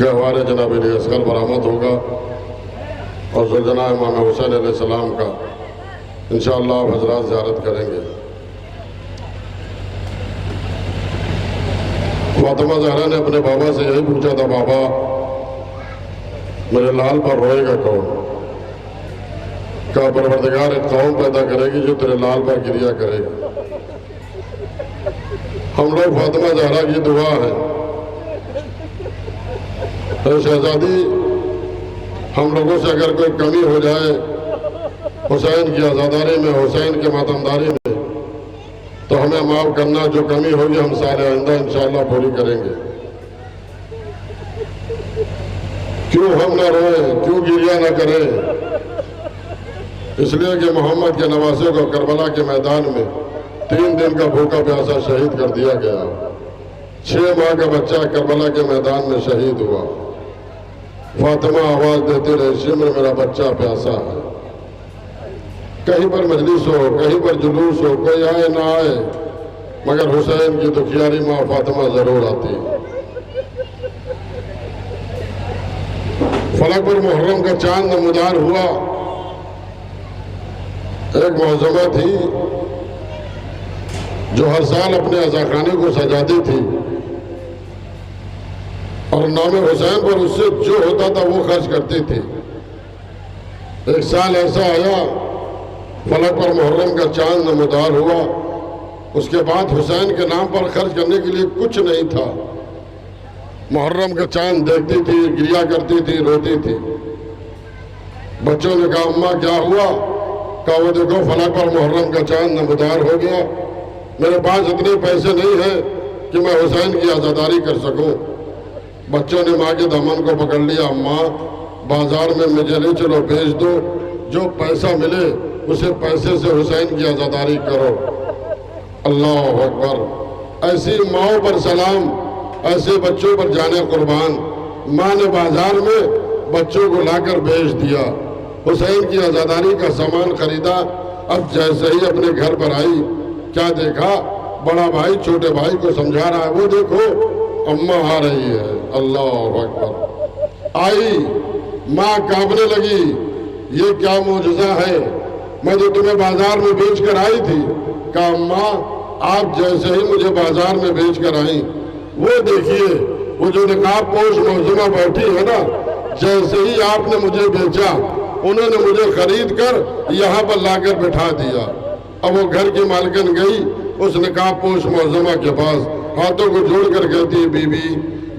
گہوارِ جناب علی اصغر برآمد ہوگا اور زوجنا امام حسین علیہ السلام کا انشاءاللہ آپ حضرات زیارت کریں گے۔ فاطمہ زہرا نے اپنے بابا سے یہی پوچھا تھا، بابا میرے لال پر روئے گا کون؟ کہا پروردگار ایک قوم پیدا کرے گی جو تیرے لال پر گریہ کرے گی۔ ہم لوگ فاطمہ زہرا کی دعا ہے، اے شہزادی ہم لوگوں سے اگر کوئی کمی ہو جائے حسین کی عزاداری میں، حسین کے ماتمداری میں، تو ہمیں معاف کرنا، جو کمی ہوگی ہم سال آئندہ انشاءاللہ پوری کریں گے۔ کیوں ہم نہ روئیں، کیوں گریہ نہ کریں؟ اس لیے کہ محمد کے نواسے کو کربلا کے میدان میں 3 دن کا بھوکا پیاسا شہید کر دیا گیا۔ 6 ماہ کا بچہ کربلا کے میدان میں شہید ہوا۔ فاطمہ آواز دیتے رہے، شمر میرا بچہ پیاسا ہے۔ کہیں پر مجلس ہو، کہیں پر جلوس ہو، کوئی آئے نہ آئے، مگر حسین کی دکھیاری ماں فاطمہ ضرور آتی۔ فلک پر محرم کا چاند نمودار ہوا۔ ایک معظمہ تھی جو ہر سال اپنے عزاخانے کو سجاتی تھی اور نام حسین پر اس سے جو ہوتا تھا وہ خرچ کرتی تھی۔ ایک سال ایسا آیا، فلک پر محرم کا چاند نمودار ہوا، اس کے بعد حسین کے نام پر خرچ کرنے کے لیے کچھ نہیں تھا۔ محرم کا چاند دیکھتی تھی، گریہ کرتی تھی، روتی تھی۔ بچوں نے کہا اماں کیا ہوا؟ کہا وہ دیکھو فلک پر محرم کا چاند نمودار ہو گیا، میرے پاس اتنے پیسے نہیں ہیں کہ میں حسین کی عزاداری کر سکوں۔ بچوں نے ماں کے دامن کو پکڑ لیا، اماں بازار میں مجھے لے چلو، بھیج دو، جو پیسہ ملے اسے پیسے سے حسین کی عزاداری کرو۔ اللہ اکبر! ایسی ماؤں پر سلام، ایسے بچوں پر جانے قربان۔ ماں نے بازار میں بچوں کو لا کر بھیج دیا، حسین کی عزاداری کا سامان خریدا۔ اب جیسے ہی اپنے گھر پر آئی، کیا دیکھا؟ بڑا بھائی چھوٹے بھائی کو سمجھا رہا ہے، وہ دیکھو اماں آ رہی ہے۔ اللہ اکبر! آئی، ماں کانپنے لگی، یہ کیا معجزہ ہے؟ میں جو تمہیں بازار میں بھیج کر آئی تھی۔ کہا اماں آپ جیسے ہی مجھے بازار میں بھیج کر آئیں، وہ دیکھیے وہ جو نقاب پوش معظمہ بیٹھی ہے نا، جیسے ہی آپ نے مجھے بھیجا انہوں نے مجھے خرید کر یہاں پر لا کر بٹھا دیا۔ اب وہ گھر کی مالکن گئی اس نقاب پوش معظمہ کے پاس، ہاتھوں کو جوڑ کر کہتی، بی بی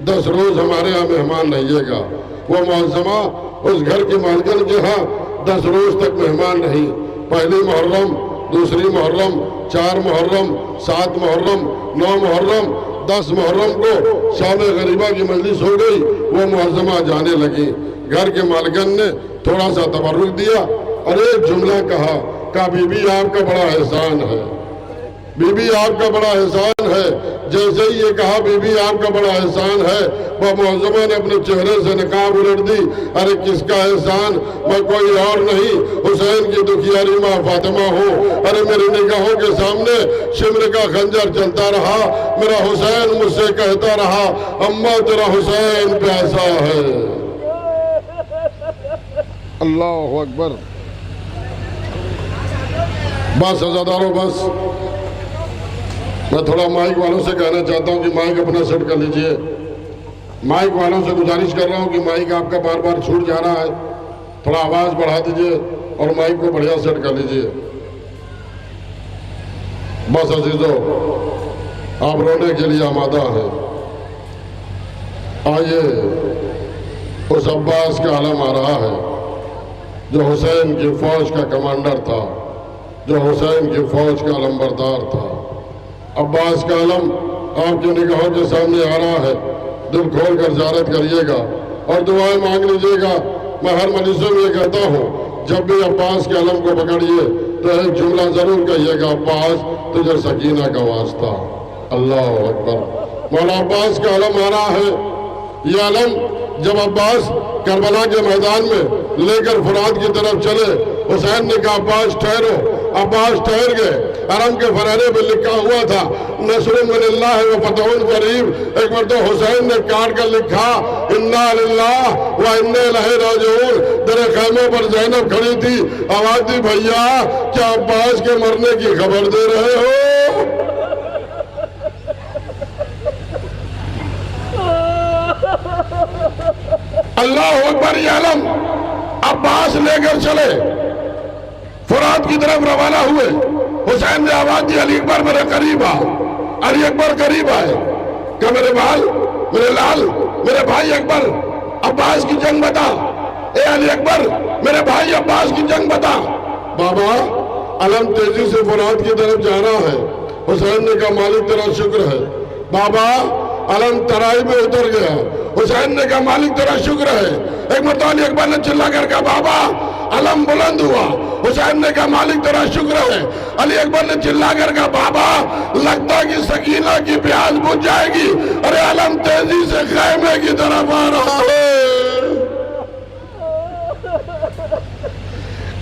10 روز ہمارے ہاں مہمان رہیے گا۔ وہ معظمہ اس گھر کی مالکن کے ہاں 10 روز تک مہمان رہی۔ پہلی محرم، دوسری محرم، 4 محرم، 7 محرم، 9 محرم، 10 محرم کو شام غریبہ کی مجلس ہو گئی، وہ معظمہ جانے لگی۔ گھر کے مالکن نے تھوڑا سا تبرک دیا اور ایک جملہ کہا، بی بی آپ کا بڑا احسان ہے، بی بی آپ کا بڑا احسان ہے۔ جیسے ہی یہ کہا بی بی آپ کا بڑا احسان ہے، وہ معظمہ نے اپنے چہرے سے نقاب الٹ دی۔ ارے کس کا احسان؟ میں کوئی اور نہیں، حسین کی دکھیاری ماں فاطمہ ہوں۔ ارے میری نگاہوں کے سامنے شمر کا خنجر چلتا رہا، میرا حسین مجھ سے کہتا رہا، اماں تیرا حسین پیاسا ہے۔ اللہ اکبر! بس عزاداروں بس، میں تھوڑا مائک والوں سے کہنا چاہتا ہوں کہ مائک اپنا سیٹ کر لیجئے۔ مائک والوں سے گزارش کر رہا ہوں کہ مائک آپ کا بار بار چھوٹ جا رہا ہے، تھوڑا آواز بڑھا دیجئے اور مائک کو بڑھیا سیٹ کر لیجئے۔ بس عزیزو آپ رونے کے لیے آمادہ ہیں۔ آئیے اس عباس کا عالم آ رہا ہے جو حسین کی فوج کا کمانڈر تھا، جو حسین کی فوج کا علمبردار تھا۔ عباس کا علم آپ کی نگاہوں کے سامنے آ رہا ہے، دل کھول کر زیارت کریے گا اور دعائیں مانگ لیجئے گا۔ میں ہر مجلسوں میں یہ کہتا ہوں، جب بھی عباس کے علم کو پکڑیے تو ایک جملہ ضرور کہیے گا، عباس تجھے سکینہ کا واسطہ۔ اللہ اکبر! مولا عباس کا علم آ رہا ہے۔ یہ علم جب عباس کربلا کے میدان میں لے کر فرات کی طرف چلے، حسین نے کہا عباس ٹھہرو، عباس ٹھہر گئے۔ حرم کے فرانے پہ لکھا ہوا تھا نصر من اللہ و فتح قریب۔ ایک مرتبہ حسین نے کاٹ کر لکھا انا للہ و انا الیہ راجعون۔ در خیمے پر زینب کھڑی تھی، آواز دی بھیا کیا عباس کے مرنے کی خبر دے رہے ہو؟ اللہ اکبر۔ یہ علم عباس لے کر چلے، فرات کی طرف روانہ ہوئے۔ حسین نے آواز دی علی اکبر میرے قریب آ۔ علی اکبر قریب آئے، کہ میرے بال، میرے لال، میرے بھائی اکبر عباس کی جنگ بتا۔ اے علی اکبر میرے بھائی عباس کی جنگ بتا۔ بابا علم تیزی سے فرات کی طرف جا رہا ہے۔ حسین نے کہا مالک تیرا شکر ہے۔ بابا علم ترائی میں اتر گیا۔ حسین نے کہا مالک تیرا شکر ہے۔ ایک مرتبہ علی اکبر نے چلا کر کہا بابا علم بلند ہوا۔ حسین نے کہا مالک تیرا شکر ہے۔ علی اکبر نے چلا کر کہا بابا لگتا کہ سکینہ کی پیاس بجھ جائے گی۔ ارے علم تیزی سے خیمے کی طرف آ رہا ہے۔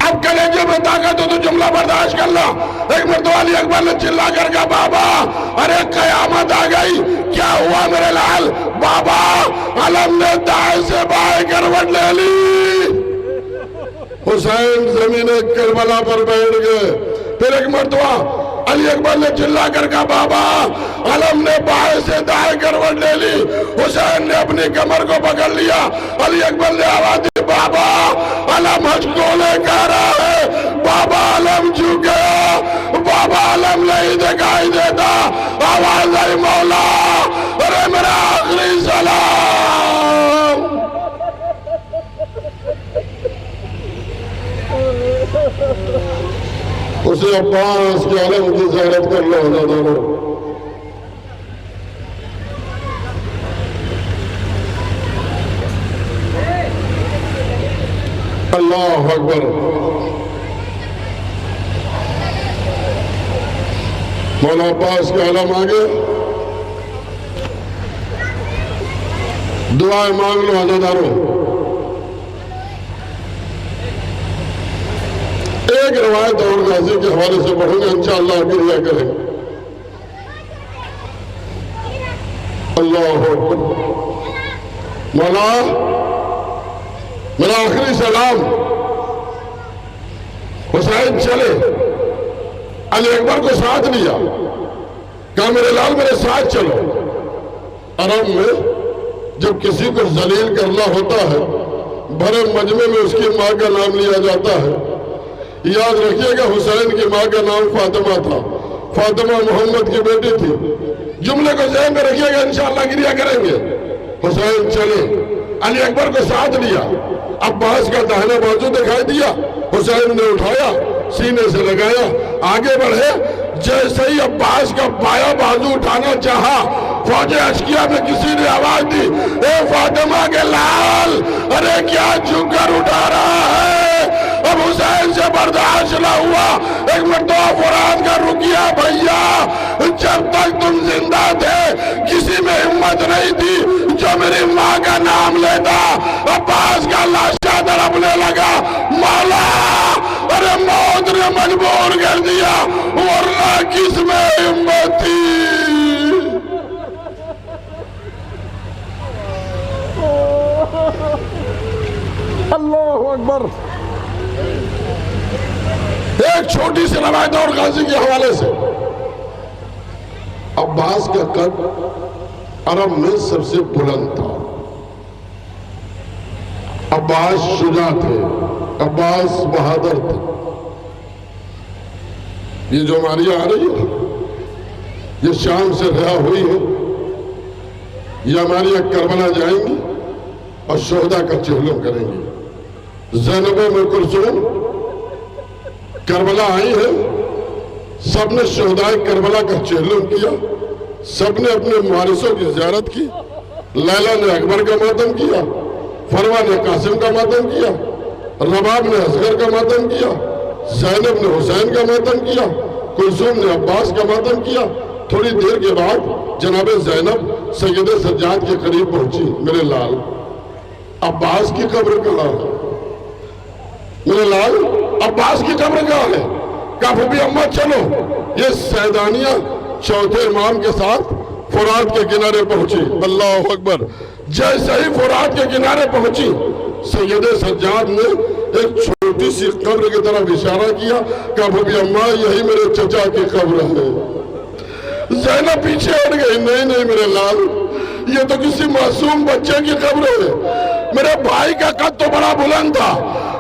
اب کلیجے میں طاقت ہو تو جملہ برداشت کر لا۔ ایک مرتبہ علی اکبر نے چلا کر کہا بابا ارے قیامت آ گئی۔ کیا ہوا میرے لال؟ بابا علم نے دائیں سے بائیں کروٹ لے لی۔ حسین زمین کربلا پر بیٹھ گئے۔ پھر ایک مرتبہ علی اکبر نے چلا کر کہا بابا علم نے بائیں سے دائیں کروٹ لے لی۔ حسین نے اپنی کمر کو پکڑ لیا۔ علی اکبر نے آواز دی بابا علم ہچکولے کہہ رہا ہے۔ بابا علم جھک گیا۔ بابا علم نہیں دکھائی دیتا۔ آواز آئی مولا ارے میرا آخری سلام۔ اسے عباس کے علم کی زیارت کر لو حضرات۔ اللہ اکبر۔ مولا عباس کے علم آگے دعائیں مانگ لو عزاداروں۔ ایک روایت اور غازی کے حوالے سے پڑھوں گا انشاءاللہ آگے ریا کریں۔ اللہ اکبر۔ مولا میرا آخری سلام۔ حسین چلے، علی اکبر کو ساتھ لیا، کہا میرے لال میرے ساتھ چلو۔ عرب میں جب کسی کو ذلیل کرنا ہوتا ہے بھرے مجمع میں اس کی ماں کا نام لیا جاتا ہے۔ یاد رکھیے گا حسین کی ماں کا نام فاطمہ تھا، فاطمہ محمد کی بیٹی تھی۔ جملے کو ذہن میں رکھیے گا انشاءاللہ گریا کریں گے۔ حسین چلے، علی اکبر کو ساتھ لیا، عباس کا داہنا بازو دکھائی دیا، حسین نے اٹھایا سینے سے لگایا، آگے بڑھے۔ جیسے ہی عباس کا بایاں بازو اٹھانا چاہا فوج اشکیا میں کسی نے آواز دی اے فاطمہ کے لال ارے کیا جھک کر اٹھا رہا ہے؟ اب حسین سے برداشت نہ ہوا۔ ایک مرتبہ فرات کا رکیا بھیا جب تک تم زندہ تھے کسی میں ہمت نہیں تھی جو میری ماں کا نام لیتا۔ عباس کا لاشا تڑپنے لگا، مولا ارے موت نے مجبور کر دیا ورنہ کس میں ہمت تھی۔ اللہ اکبر۔ ایک چھوٹی سی روایت اور غازی کے حوالے سے۔ عباس کا قد عرب میں سب سے بلند تھا۔ عباس شجاع تھے، عباس بہادر تھے۔ یہ جو ہماری آ رہی ہے یہ شام سے رہا ہوئی ہے، یہ ہماری کربلا جائیں گی اور شہداء کا چہلم کریں گی۔ زینب ام کلثوم کربلا آئی ہے، سب نے شہداء کربلا کا چہلم کیا، سب نے اپنے موارثوں کی زیارت کی۔ لیلہ نے اکبر کا ماتم کیا، فروا نے قاسم کا ماتم کیا، رباب نے اصغر کا ماتم کیا، زینب نے حسین کا ماتم کیا، کلثوم نے عباس کا ماتم کیا۔ تھوڑی دیر کے بعد جناب زینب سید سجاد کے قریب پہنچی۔ میرے لال عباس کی قبر کہاں ہے؟ میرے لال عباس کی قبر کہاں ہے؟ کہا پھوپھی اماں چلو۔ یہ سیدانیہ چوتھے امام کے ساتھ فرات کے کنارے پہنچی۔ اللہ اکبر۔ جیسے ہی فرات کے کنارے پہنچی، سید سجاد نے ایک چھوٹی سی قبر کی طرف اشارہ کیا، کہا پھوپھی اماں یہی میرے چچا کی قبر ہے۔ زینب پیچھے ہٹ گئی، نہیں نہیں میرے لال، یہ تو کسی معصوم بچے کی قبر ہے۔ میرے بھائی کا قد تو بڑا بلند تھا،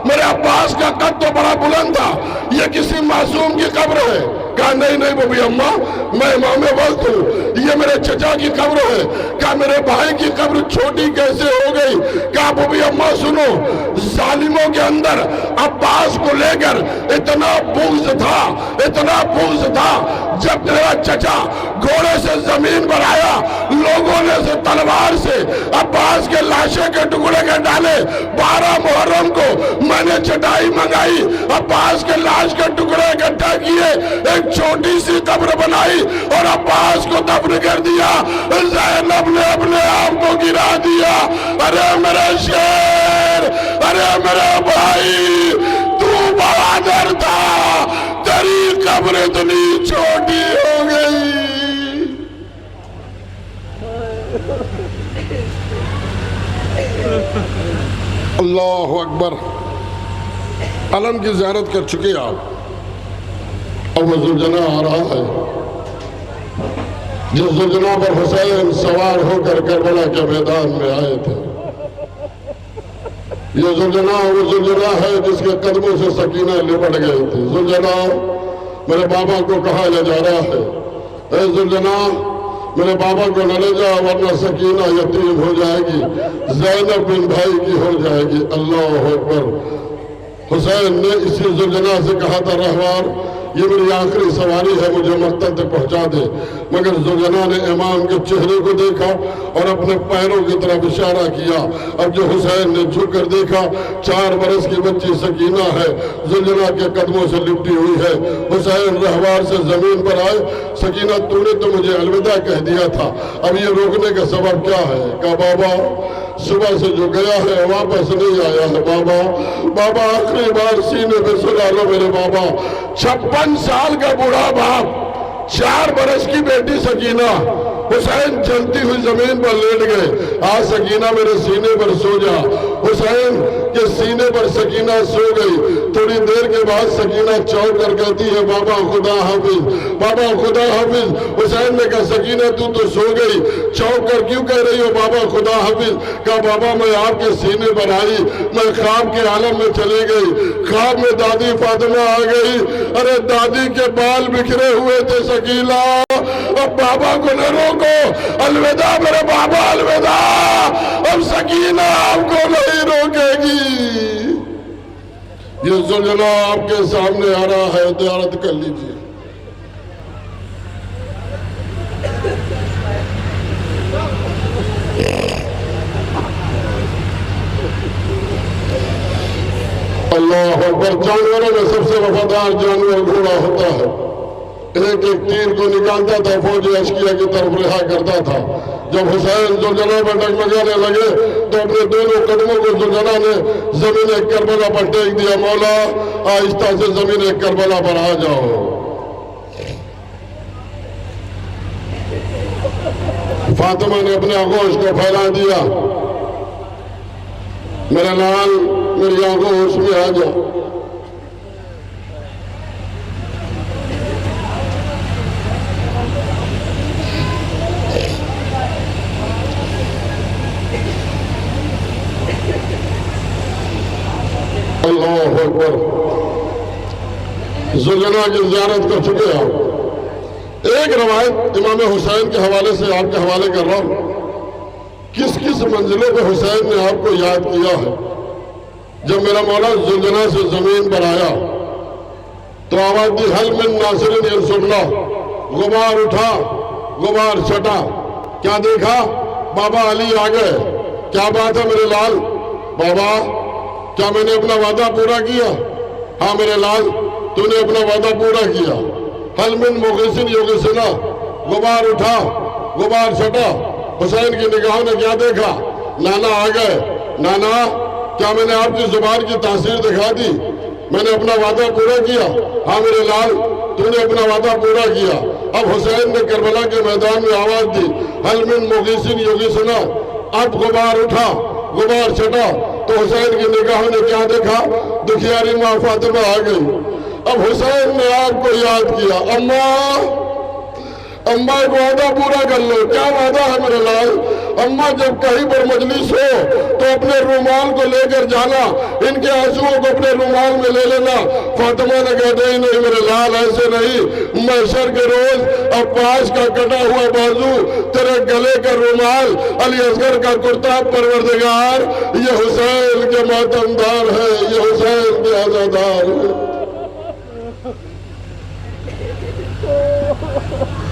میرے عباس کا قد تو بڑا بلند تھا، یہ کسی معصوم کی قبر ہے۔ کہا نہیں نہیں پھوپھی اماں، میں امام وقت ہوں، یہ میرے چچا کی قبر ہے۔ کہا میرے بھائی کی قبر چھوٹی کیسے ہو گئی؟ کہا پھوپھی اماں سنو، ظالموں کے اندر عباس کو لے کر اتنا بغض تھا، اتنا بغض تھا، جب میرا چچا گھوڑے سے زمین پر آیا، لوگوں نے سے تلوار سے عباس کے لاشے کے ٹکڑے کے ڈالے۔ 12 محرم کو میں نے چٹائی منگائی، عباس کے لاش کے ٹکڑے اکٹھا کیے، ایک چھوٹی سی قبر بنائی اور عباس کو دفن کر دیا۔ زینب نے اپنے آپ کو گرا دیا۔ ارے میرے شیر، ارے میرے بھائی، تو بہادر تھا، تیری قبر اتنی چھوٹی ہو گئی۔ اللہ اکبر۔ علم کی زیارت کر چکے آپ، اب وہ ذوالجناح آ رہا ہے، جس ذوالجناح پر حسین سوار ہو کر کربلا کے میدان میں آئے تھے۔ یہ ذوالجناح وہ ذوالجناح ہے جس کے قدموں سے سکینہ لپٹ گئی تھی۔ ذوالجناح میرے بابا کو کہا جا رہا ہے، اے ذوالجناح میرے بابا کو نہ لے جا ورنہ سکینہ یتیم ہو جائے گی، زینب بن بھائی کی ہو جائے گی۔ اللہ اکبر۔ حسین نے اسی ذوالجناح سے کہا تھا، رہوار یہ میری آخری سواری ہے، مجھے مقتل تک پہنچا دے، مگر ذوالجناح نے امام کے چہرے کو دیکھا اور اپنے پیروں کی طرف اشارہ کیا۔ اب جو حسین نے جھک کر دیکھا، 4 برس کی بچی سکینہ ہے، ذوالجناح کے قدموں سے لپٹی ہوئی ہے۔ حسین رہوار سے زمین پر آئے، سکینہ تو نے تو مجھے الوداع کہہ دیا تھا، اب یہ روکنے کا سبب کیا ہے؟ کہا بابا صبح سے جو گیا ہے واپس نہیں آیا ہے بابا، بابا آخری بار سینے پہ سلا لو میرے بابا۔ 56 سال کا بوڑھا باپ، 4 برس کی بیٹی سکینہ، حسین جلتی ہوئی زمین پر لیٹ گئے، آج سکینہ میرے سینے پر سو جا۔ حسین کے سینے پر سکینہ سو گئی، تھوڑی دیر کے بعد سکینہ چوک کر کہتی ہے بابا خدا حافظ، بابا خدا حافظ۔ حسین نے کہا سکینہ تو سو گئی، چوک کر کیوں کہہ رہی ہو بابا خدا حافظ؟ کہا بابا میں آپ کے سینے پر آئی، میں خواب کے عالم میں چلی گئی، خواب میں دادی فاطمہ آ گئی، ارے دادی کے بال بکھرے ہوئے تھے سکینہ، اب بابا کو نہ روکو، الوداع میرے بابا الوداع، اب سکینہ آپ کو نہیں روکے گی۔ یہ ذوالجناح آپ کے سامنے آ رہا ہے، زیارت کر لیجئے۔ اللہ اکبر۔ جانوروں میں سب سے وفادار جانور گھوڑا ہوتا ہے، ایک ایک تیر کو نکالتا تھا، فوج اشکیہ کی طرف رہا کرتا تھا۔ جب حسین ذوالجناح پر ڈگمگانے لگے تو اپنے دونوں قدموں کو ذوالجناح نے زمین کربلا پر ٹیک دیا، مولا آہستہ سے زمین کربلا پر آ جاؤ۔ فاطمہ نے اپنے آغوش کو پھیلا دیا، میرا لال میری آغوش میں آ جا۔ اللہ اکبر۔ ذوالجناح کی زیارت کر چکے آپ۔ ایک روایت امام حسین کے حوالے سے آپ کے حوالے کر رہا ہوں، کس کس منزلوں پہ حسین نے آپ کو یاد کیا ہے؟ جب میرا مولا ذوالجناح سے زمین پر آیا تو آواز دی حل من ناصر ینصر اللہ، غبار اٹھا، غبار چھٹا، کیا دیکھا؟ بابا علی آ گئے۔ کیا بات ہے میرے لال؟ بابا کیا میں نے اپنا وعدہ پورا کیا؟ ہاں میرے لال تو نے اپنا وعدہ پورا کیا۔ حل من مغیثن یغیثنا، غبار اٹھا، غبار چھٹا۔ حسین کی نگاہوں نے کیا دیکھا؟ نانا آ گئے۔ نانا کیا میں نے آپ کی زبان کی تاثیر دکھا دی؟ میں نے اپنا وعدہ پورا کیا، ہاں میرے لال تو نے اپنا وعدہ پورا کیا۔ اب حسین نے کربلا کے میدان میں آواز دی، حل من مغیث یغیثنا، اب غبار اٹھا، غبار چھٹا تو حسین کی نگاہوں نے کیا دیکھا؟ دکھیاری ماں فاطمہ آ گئی۔ اب حسین نے آپ کو یاد کیا، اماں ایک وعدہ پورا کر لو۔ کیا وعدہ ہے میرے لال؟ اماں جب کہیں پر مجلس ہو تو اپنے رومال کو لے کر جانا، ان کے آنسوؤں کو اپنے رومال میں لے لینا۔ فاطمہ نے کہا نہیں میرے لال ایسے نہیں، محشر کے روز عباس کا کٹا ہوا بازو، تیرے گلے کا رومال، علی اصغر کا کرتا، پروردگار یہ حسین کے ماتمدار ہے، یہ حسین کے عزادار ہے۔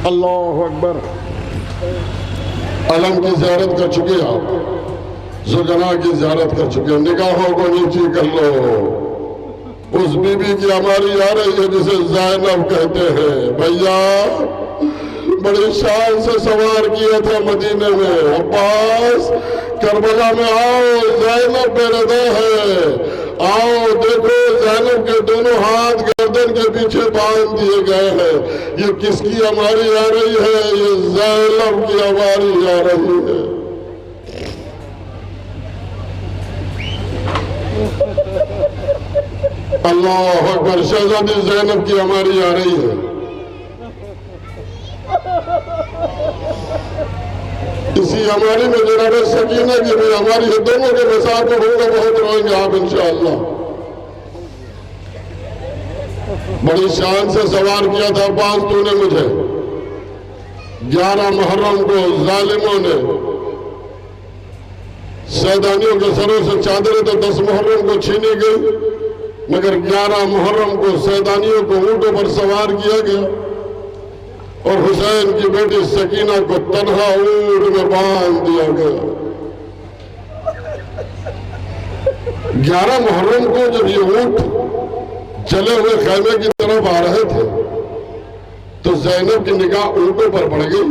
اللہ اکبر۔ علم کی زیارت کر چکے آپ، زوجنا کی زیارت کر چکے، نگاہوں کو نیچی کر لو۔ اس بی بی کی ہماری آ رہی ہے جسے زینب کہتے ہیں، بھیا بڑی شان سے سوار کیا تھا مدینے میں، عباس کربلا میں آؤ، زینب بے ردا ہے، آؤ دیکھو زینب کے دونوں ہاتھ گردن کے پیچھے باندھ دیے گئے ہیں۔ یہ کس کی ہماری آ رہی ہے؟ یہ زینب کی ہماری آ رہی ہے۔ اللہ اکبر، شہزادی زینب کی ہماری آ رہی ہے۔ اسی ہماری میں جناب سکینہ کی بھی ہماری ہے، دونوں کے مساف میں ہوں گے، بہت روئیں گے آپ انشاءاللہ۔ بڑی شان سے سوار کیا تھا عباس تو نے مجھے، 11 محرم کو ظالموں نے سیدانیوں کے سروں سے چادریں تو 10 محرم کو چھینی گئی، مگر 11 محرم کو سیدانیوں کو اونٹوں پر سوار کیا گیا اور حسین کی بیٹی سکینہ کو تنہا اونٹ میں باندھ دیا گیا۔ 11 محرم کو جب یہ اونٹ چلے ہوئے خیمے کی طرف آ رہے تھے تو زینب کی نگاہ اونٹوں پر پڑ گئی،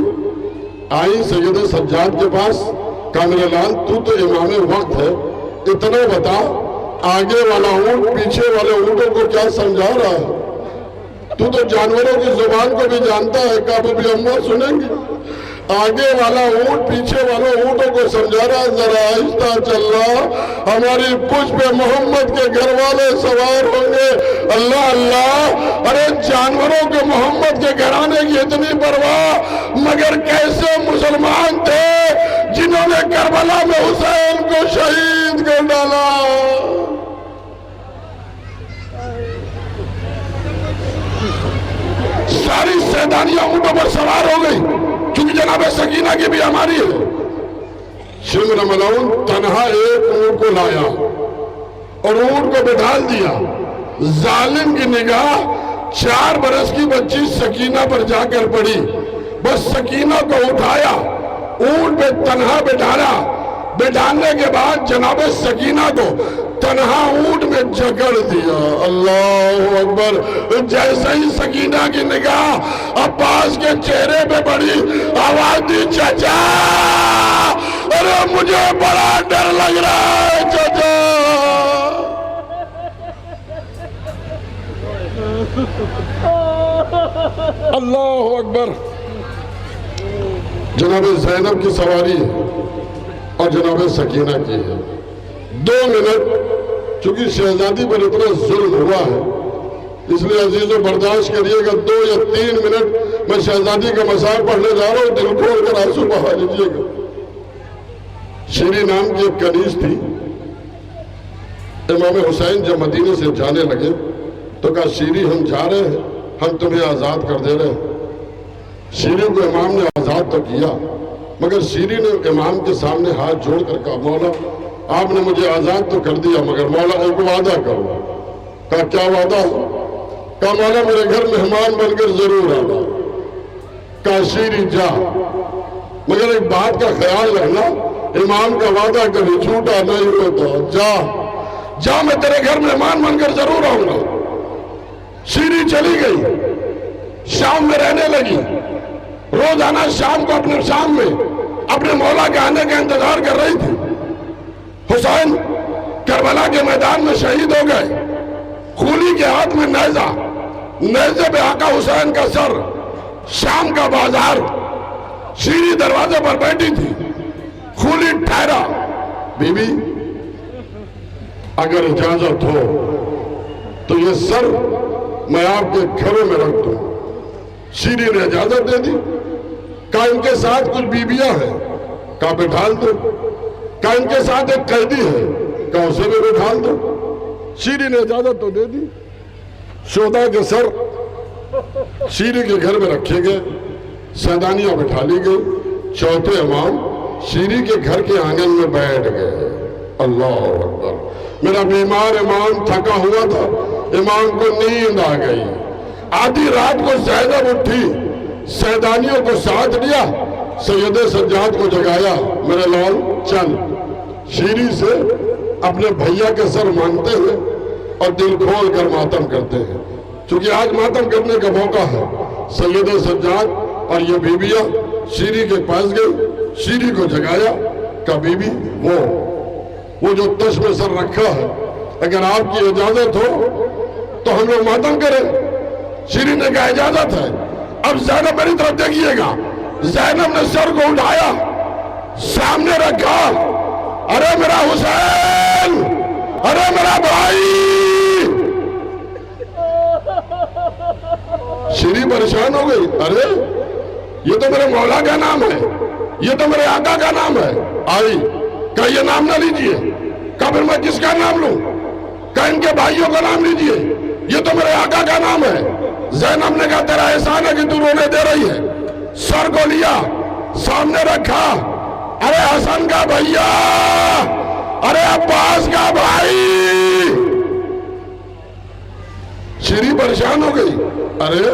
آئی سید سجاد کے پاس، کہا میرے لال تو امام وقت ہے، اتنا بتا آگے والا اونٹ پیچھے والے اونٹوں کو کیا سمجھا رہا ہے؟ تو جانوروں کی زبان کو بھی جانتا ہے، کہا بھی اماں سنیں گے؟ آگے والا اونٹ پیچھے والوں اونٹوں کو سمجھا رہا ہے، ذرا آہستہ چل رہا، ہماری پشت پہ محمد کے گھر والے سوار ہوں گے۔ اللہ اللہ، ارے جانوروں کے محمد کے گھرانے کی اتنی پرواہ، مگر کیسے مسلمان تھے جنہوں نے کربلا میں حسین کو شہید کر ڈالا۔ ساری سیدانیاں اونٹوں پر سوار ہو گئی، کیونکہ جناب سکینہ کی بھی ہماری ہے۔ شمر ملعون تنہا ایک اونٹ کو لایا اور اونٹ کو بٹھال دیا۔ ظالم کی نگاہ 4 برس کی بچی سکینہ پر جا کر پڑی، بس سکینہ کو اٹھایا، اونٹ پہ تنہا بٹھایا، بٹھانے کے بعد جناب سکینہ کو تنہا اونٹ میں جکڑ دیا۔ اللہ اکبر، جیسے ہی سکینہ کی نگاہ عباس کے چہرے پہ پڑی، آواز دی چچا، ارے مجھے بڑا ڈر لگ رہا ہے چچا۔ اللہ اکبر۔ جناب زینب کی سواری اور جناب سکینہ کی ہے۔ 2 منٹ، چونکہ شہزادی پر اتنا ظلم ہوا ہے، اس لیے عزیزوں برداشت کریے گا 2 یا 3 منٹ میں شہزادی کا مسائل پڑھنے جا رہا ہوں، دل کھول کر آنسو بہا لیجیے گا۔ شیری نام کی ایک کنیز تھی، امام حسین جب مدینے سے جانے لگے تو کہا شیری ہم جا رہے ہیں، ہم تمہیں آزاد کر دے رہے ہیں۔ شیری کو امام نے آزاد تو کیا، مگر شیری نے امام کے سامنے ہاتھ جوڑ کر کہا مولا آپ نے مجھے آزاد تو کر دیا، مگر مولا ایک وعدہ کرو۔ کہا کیا وعدہ؟ کہا مولا میرے گھر مہمان بن کر ضرور آنا۔ کہا شیری جا، مگر ایک بات کا خیال رکھنا، امام کا وعدہ کبھی جھوٹا نہیں ہوتا، جا جا میں تیرے گھر مہمان بن کر ضرور آؤں گا۔ شیری چلی گئی، شام میں رہنے لگی، روزانہ شام کو اپنے شام میں اپنے مولا کے آنے کا انتظار کر رہی تھی۔ حسین کربلا کے میدان میں شہید ہو گئے، خولی کے ہاتھ میں نیزہ، نیزے پہ آقا حسین کا سر، شام کا بازار، شیری دروازے پر بیٹھی تھی، خولی ٹھہرا، بی بی اگر اجازت ہو تو یہ سر میں آپ کے گھروں میں رکھ دوں۔ شیری نے اجازت دے دی، کہا ان کے ساتھ کچھ بیویاں ہیں، کہا بٹھال دو، کہا ان کے ساتھ ایک قیدی ہے، کہا اسے بھی بٹھال دو۔ شیری نے اجازت تو دے دی، شہداء کے سر شیری کے گھر میں رکھے گئے، سیدانیاں بٹھا لی گئی، چوتھے امام شیری کے گھر کے آنگن میں بیٹھ گئے۔ اللہ اکبر، میرا بیمار امام تھکا ہوا تھا، امام کو نیند آ گئی، آدھی رات کو زینب اٹھی، سیدانیوں کو ساتھ لیا، سید سجاد کو جگایا، میرے لال چل۔ شیری سے اپنے بھیا کے سر مانگتے ہیں اور دل کھول کر ماتم کرتے ہیں، چونکہ آج ماتم کرنے کا موقع ہے۔ سید سجاد اور یہ بیویاں شیری کے پاس گئی، شیری کو جگایا، کہ بی بی وہ جو تش میں سر رکھا ہے، اگر آپ کی اجازت ہو تو ہم لوگ ماتم کریں۔ شیری نے کہا اجازت ہے۔ اب زینب میری طرف دیکھیے گا، زینب نے سر کو اٹھایا، سامنے رکھا، ارے میرا حسین، ارے میرا بھائی۔ شیری پریشان ہو گئی، ارے یہ تو میرے مولا کا نام ہے، یہ تو میرے آقا کا نام ہے۔ آئی، کہ یہ نام نہ لیجئے، کہ پھر میں کس کا نام لوں؟ کہ ان کے بھائیوں کا نام لیجئے، یہ تو میرے آقا کا نام ہے۔ زینب نے کہا تیرا احسان ہے کہ تو رونے دے رہی ہے۔ سر کو لیا، سامنے رکھا، ارے حسن کا بھیا، ارے عباس کا بھائی۔ شیری پریشان ہو گئی، ارے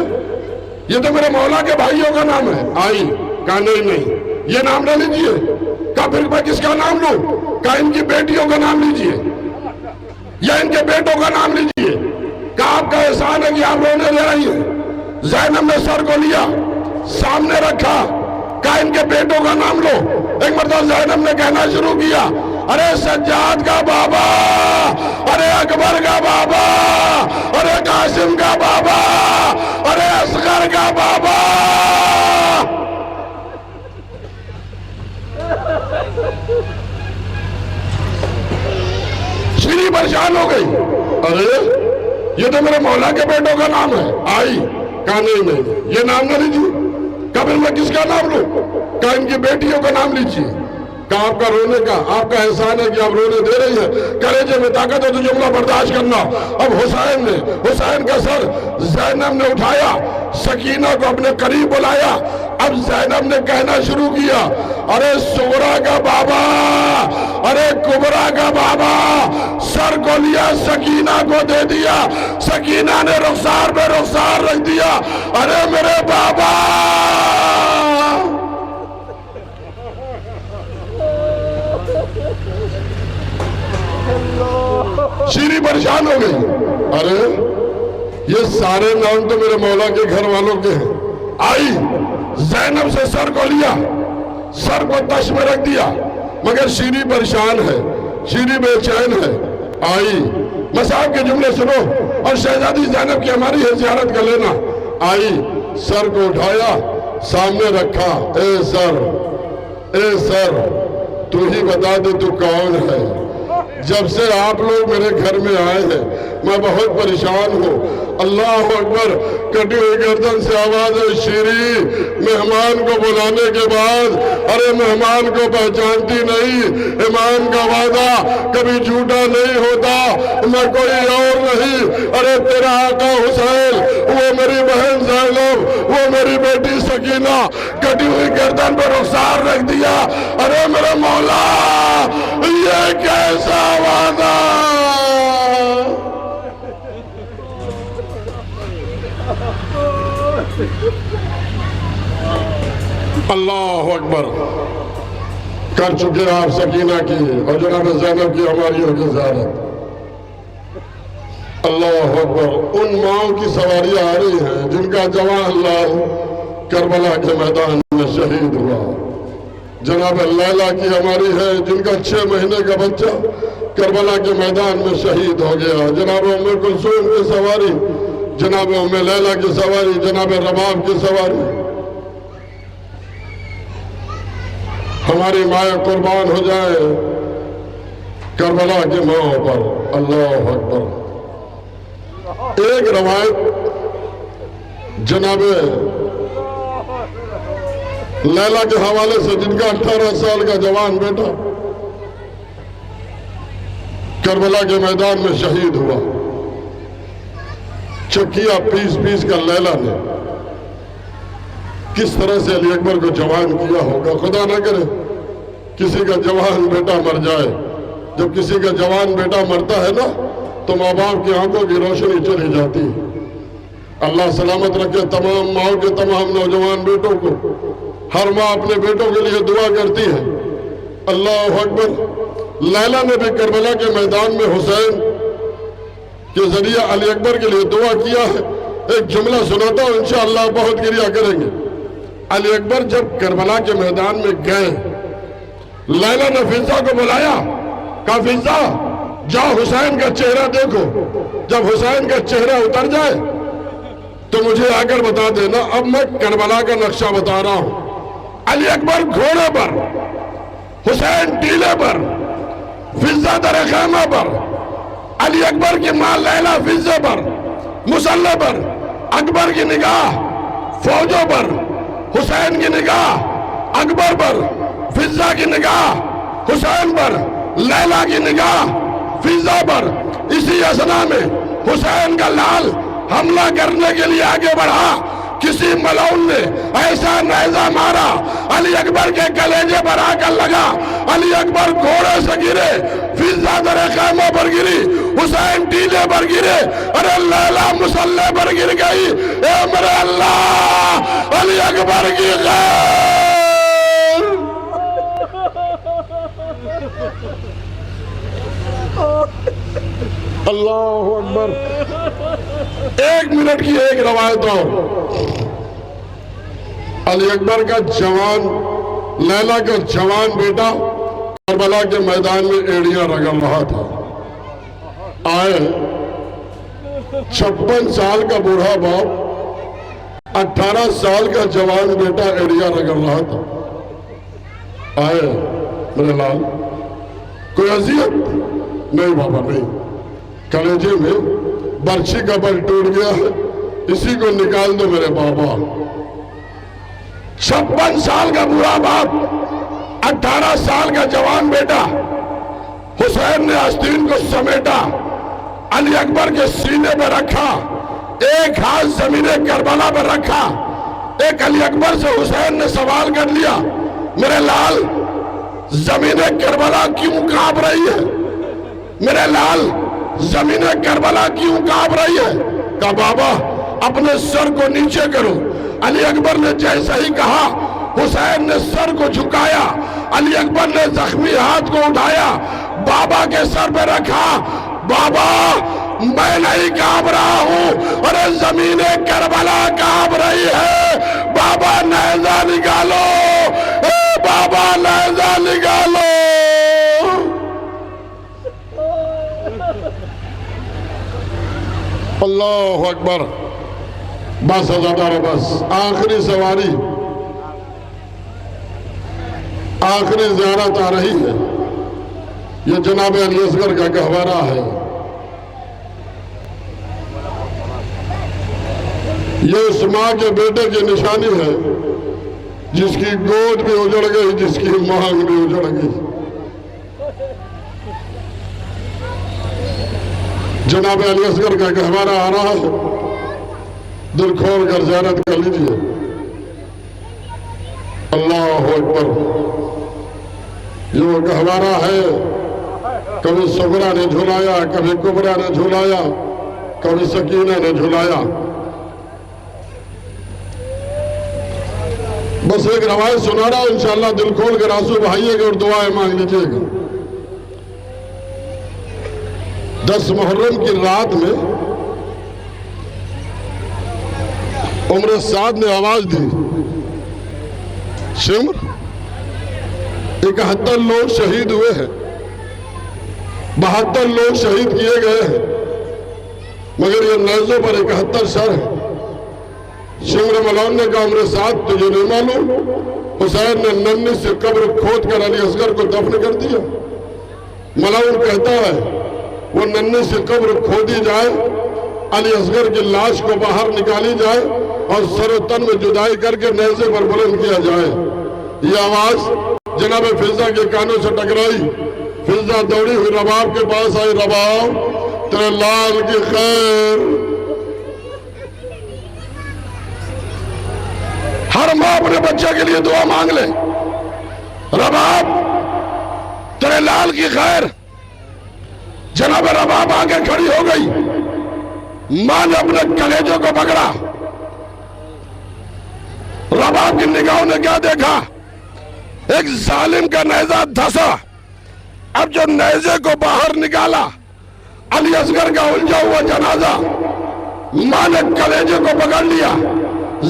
یہ تو میرے مولا کے بھائیوں کا نام ہے۔ آئی، کہا نہیں یہ نام نہ لیجئے۔ کہا پھر میں کس کا نام لوں؟ کہا ان کی بیٹیوں کا نام لیجئے یا ان کے بیٹوں کا نام لیجئے۔ کہا آپ کا احسان ہے کہ آپ رونے دے رہی ہیں۔ زینب نے سر کو لیا، سامنے رکھا، کہا ان کے بیٹوں کا نام لو۔ ایک مرتبہ زینب نے کہنا شروع کیا، ارے سجاد کا بابا، ارے اکبر کا بابا، ارے قاسم کا بابا، ارے اصغر کا بابا۔ شیری پریشان ہو گئی، ارے یہ تو میرے مولا کے بیٹوں کا نام ہے۔ آئی، کہا نہیں یہ نام نہ لیجیے۔ کہا پھر میں کس کا نام لوں؟ کہا ان کی بیٹیوں کا نام لیجیے۔ کہا آپ کا رونے کا، آپ کا احسان ہے کہ آپ رونے دے رہی ہیں، کلیجے میں طاقت ہے تو جملہ برداشت کرنا۔ اب حسین کا سر زینب نے اٹھایا، سکینہ کو اپنے قریب بلایا۔ اب زینب نے کہنا شروع کیا، ارے صغرا کا بابا، ارے کبرا کا بابا۔ سر کو لیا، سکینہ کو دے دیا، سکینہ نے رخسار پہ رخسار رکھ دیا، ارے میرے بابا۔ شیری پریشان ہو گئی، ارے یہ سارے نام تو میرے مولا کے گھر والوں کے ہیں۔ آئی، زینب سے سر کو لیا، سر کو تش میں رکھ دیا، مگر شیری پریشان ہے، شیری بے چین ہے۔ آئی، مصاحب کے جملے سنو اور شہزادی زینب کی ہماری زیارت کر لینا۔ آئی، سر کو اٹھایا، سامنے رکھا، اے سر تو ہی بتا دے تو کون ہے؟ جب سے آپ لوگ میرے گھر میں آئے ہیں میں بہت پریشان ہوں۔ اللہ اکبر، کٹی ہوئی گردن سے آواز ہے، شیری مہمان کو بلانے کے بعد، ارے مہمان کو پہچانتی نہیں، امام کا وعدہ کبھی جھوٹا نہیں ہوتا، میں کوئی اور نہیں، ارے تیرا آقا حسین، وہ میری بہن زینب، وہ میری بیٹی سکینہ۔ کٹی ہوئی گردن پر رخسار رکھ دیا، ارے میرے مولا یہ کیسا وعدہ؟ اللہ اکبر، کر چکے آپ سکینہ کی اور جناب زینب کی ہماری ہوگی زیارت۔ اللہ اکبر، ان ماؤں کی سواریاں آ رہی ہیں جن کا جوان لال کربلا کے میدان میں شہید ہوا۔ جناب لیلہ کی ہماری ہے جن کا 6 مہینے کا بچہ کربلا کے میدان میں شہید ہو گیا. جناب ام کلثوم کی سواری، جناب ام لیلہ کی سواری، جناب رباب کی سواری. ہماری مائیں قربان ہو جائے کربلا کی ماں پر. اللہ اکبر. ایک روایت جناب لیلہ کے حوالے سے، جن کا 18 سال کا جوان بیٹا کربلا کے میدان میں شہید ہوا. چکیا پیس پیس کر لیلہ نے کس طرح سے علی اکبر کو جوان کیا ہوگا. خدا نہ کرے کسی کا جوان بیٹا مر جائے. جب کسی کا جوان بیٹا مرتا ہے نا تو ماں باپ کی آنکھوں کی روشنی چلی جاتی ہے. اللہ سلامت رکھے تمام ماؤں کے تمام نوجوان بیٹوں کو. ہر ماں اپنے بیٹوں کے لیے دعا کرتی ہے. اللہ اکبر. لیلہ نے بھی کربلا کے میدان میں حسین کے ذریعہ علی اکبر کے لیے دعا کیا ہے. ایک جملہ سناتا ہوں، انشاءاللہ بہت گریہ کریں گے. علی اکبر جب کربلا کے میدان میں گئے، لیلہ نے فضہ کو بلایا، کہا فضہ جاؤ حسین کا چہرہ دیکھو. جب حسین کا چہرہ اتر جائے تو مجھے آ کر بتا دینا. اب میں کربلا کا نقشہ بتا رہا ہوں. علی اکبر گھوڑے پر، حسین ٹیلے پر، فضہ در خیمہ پر، علی اکبر کی ماں لیلہ فضے پر، مسلح پر. اکبر کی نگاہ فوجوں پر، حسین کی نگاہ اکبر پر، فضہ کی نگاہ حسین پر، لیلہ کی نگاہ فضہ پر. اسی اثنا میں حسین کا لال حملہ کرنے کے لیے آگے بڑھا. کسی ملعون نے ایسا نیزہ مارا، علی اکبر کے کلیجے پر آ کر لگا. علی اکبر گھوڑے سے گرے، فضہ در خیمہ پر گری، حسین ٹیلے پر گرے. ارے لیلہ مسلح پر گر گئی. اے میرے اللہ، علی اکبر کی غیر. اللہ اکبر. ایک منٹ کی ایک روایت اور. علی اکبر کا جوان، لیلہ کا جوان بیٹا کربلا کے میدان میں ایڑیاں رگڑ رہا تھا. آئے 56 سال کا بوڑھا باپ، 18 سال کا جوان بیٹا ایڑیاں رگڑ رہا تھا. آئے میرے لال کوئی اذیت؟ نہیں بابا نہیں. کلیجے میں برچھی کا بل ٹوٹ گیا ہے، اسی کو نکال دو میرے بابا. 56 سال کا بوڑھا باپ، 18 سال کا جوان بیٹا. حسین نے آستین کو سمیٹا، علی اکبر کے سینے پر رکھا، ایک ہاتھ زمین کربلا پر رکھا. ایک علی اکبر سے حسین نے سوال کر لیا، میرے لال زمین کربلا کیوں کانپ رہی ہے؟ میرے لال زمین کربلا کیوں کانپ رہی ہے؟ کہا بابا اپنے سر کو نیچے کرو. علی اکبر نے جیسا ہی کہا، حسین نے سر کو جھکایا. علی اکبر نے زخمی ہاتھ کو اٹھایا، بابا کے سر پہ رکھا. بابا میں نہیں کانپ رہا ہوں، ارے زمین کربلا کانپ رہی ہے. بابا نیزہ نکالو، اے بابا نیزہ نکالو. اللہ اکبر. بس ازادار بس. آخری سواری، آخری زیارت آ رہی ہے. یہ جناب علی اصغر کا گہوارہ ہے. یہ اس ماں کے بیٹے کی نشانی ہے جس کی گود بھی اجڑ گئی، جس کی مانگ بھی اجڑ گئی. جناب علی اصغر کا گہوارہ آ رہا ہے، دل کھول کر زیارت کر لیجئے. اللہ اکبر. یہ گہوارہ ہے، کبھی صغرا نے جھولایا، کبھی کبرا نے جھولایا، کبھی سکینہ نے جھولایا. بس ایک روایت سنا رہا، انشاءاللہ دل کھول کر آنسو بہائیے گا اور دعائیں مانگ لیجئے گا. 10 محرم کی رات میں عمر سعد نے آواز دی، شمر 71 لوگ شہید ہوئے ہیں، 72 لوگ شہید کیے گئے ہیں، مگر یہ نیزوں پر 71 سر ہیں۔ شمر ملون نے کہا ہمارے ساتھ تجھے نہیں معلوم؟ حسین نے ننھی سے قبر کھود کر علی اصغر کو دفن کر دیا۔ ملون کہتا ہے وہ ننھی سے قبر کھودی جائے، علی اصغر کی لاش کو باہر نکالی جائے اور سر و تن میں جدائی کر کے نیزے پر بلند کیا جائے۔ یہ آواز جناب فضا کے کانوں سے ٹکرائی۔ فضا دوڑی ہوئی رباب کے پاس آئی۔ رباب تیرے لال کی خیر۔ ہر ماں اپنے بچے کے لیے دعا مانگ لے۔ رباب تیرے لال کی خیر۔ جناب رباب آگے کھڑی ہو گئی، ماں نے اپنے کلیجوں کو پکڑا۔ رباب کی نگاہوں نے کیا دیکھا؟ ایک ظالم کا نیزہ دھسا۔ اب جو نیزے کو باہر نکالا، علی اصغر کا الجھا ہوا جنازہ، ماں نے کلیجے کو پکڑ لیا۔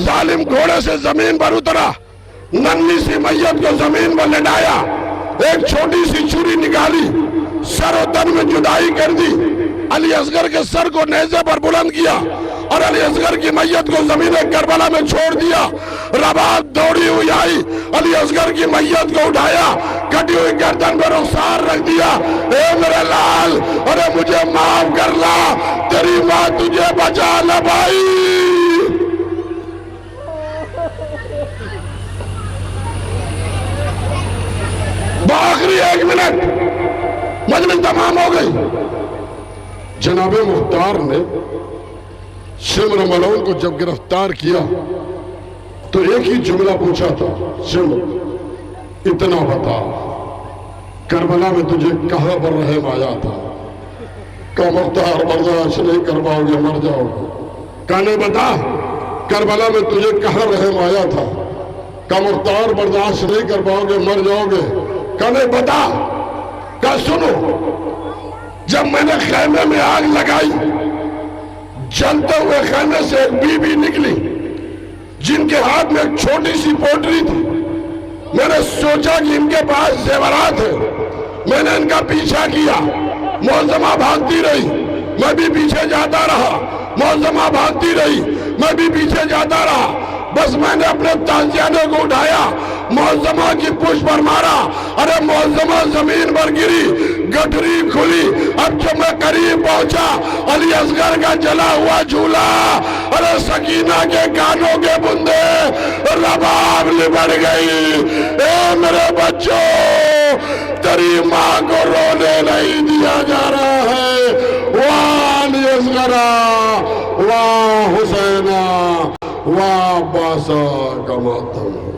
ظالم گھوڑے سے زمین پر اترا، ننھی سی میت کو زمین پر لٹایا، ایک چھوٹی سی چھری نکالی، سر و تن میں جدائی کر دی، علی اصغر کے سر کو نیزے پر بلند کیا اور علی اصغر کی میت کو زمین کربلا میں چھوڑ دیا۔ رباب دوڑی ہوئی آئی، علی اصغر کی میت کو اٹھایا، کٹی ہوئی گردن پر رخسار رکھ دیا۔ اے میرے لال، ارے مجھے معاف کر لا، تیری ماں تجھے بچا نہ پائی۔ بآخری 1 منٹ مجلس تمام ہو گئی۔ جناب مختار نے شمر ملون کو جب گرفتار کیا تو ایک ہی جملہ پوچھا تھا، شمر اتنا بتا، کربلا میں تجھے کہاں پر رحم آیا تھا؟ کہ مختار برداشت نہیں کر پاؤ گے، مر جاؤ گے۔ کہنے بتا، کربلا میں تجھے کہاں رحم آیا تھا؟ کہ مختار برداشت نہیں کر پاؤ گے، مر جاؤ گے۔ کہنے بتا، کہ سنو، جب میں نے خیمے میں آگ لگائی، جلتے ہوئے خیمے سے ایک بی بی نکلی جن کے ہاتھ میں ایک چھوٹی سی پوٹلی تھی۔ میں نے سوچا کہ ان کے پاس زیورات ہیں، میں نے ان کا پیچھا کیا۔ معظمہ بھاگتی رہی، میں بھی پیچھے جاتا رہا۔ معظمہ بھاگتی رہی، میں بھی پیچھے جاتا رہا۔ بس میں نے اپنے تازیانے کو اٹھایا، معظمہ کی پشت پر مارا، ارے معظمہ زمین پر گری، گٹری کھلی۔ اب جب میں قریب پہنچا، علی اصغر کا جلا ہوا جھولا، ارے سکینہ کے کانوں کے بندے، رباب لپٹ گئی۔ اے میرے بچوں، تیری ماں کو رونے نہیں دیا جا رہا ہے۔ واہ علی اصغر، واہ حسینہ، واہ عباسہ کا ماتم ہوا۔